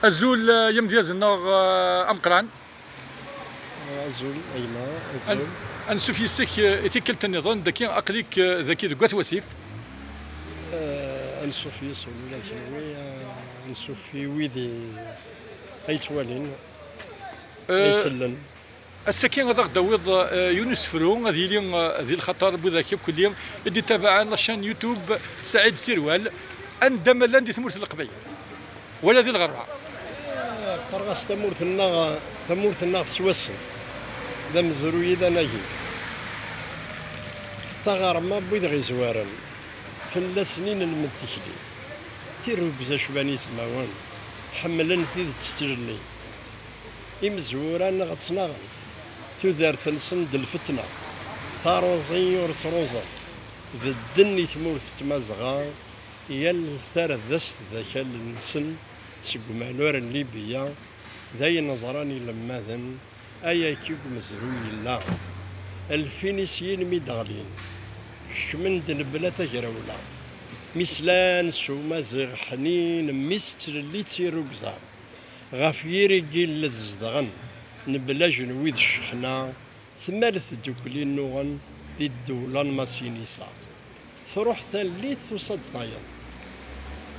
الزول يمدياز النور أمقران الزول أيما الزول أنسوف يسك إتيكلت النظام داكي أقليك ذاكي ذكوات وسيف أنسوف يسول لكن وي أنسوف ويدي أيتوالين أيسلن السكين غدا داوود يونس فرو هذه اليوم هذه الخطر بذاك كل يوم اللي تابع لاشين يوتيوب سعيد ثروال عندما لاندي ثمورث القبيل ولا ذي الغربة قرغس تمورثنا تسوسن ذا مزروي ذا ناجي تغرما بيد غي زوارن في سنين المثلي تيرو بزا شباني سماوان حملن في تستجلي إمزوران غتصناغن تودار تنسن الفتنة تاروزي ورتروزا بدني تموت تمازغا يال ثار ذست ذاك النسن سقمانور الليبيا ذاي نظراني لماذن أيا كيك مزروي لا الفينيسيين ميدغلين كمن دنبلا تجراولا مسلان سو مازغ حنين مستر اللي تيروكزا غافيري جيل لتزدغن نبلا جنويد الشحنة ثمالث دوكلين نوغن دي الدولة ماسينيسا تروح ثالث توصد طايا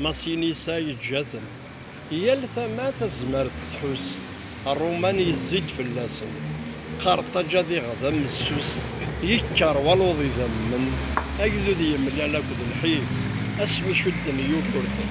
ماسينيسا يتجاثن يالثما تزمر تحوس الرومان يزيد في اللاسن قرطاجة دي غدا مسوس يكر والوضي ذمن أجدو دي ملالا كود الحيب اسمي شد نيو كورتي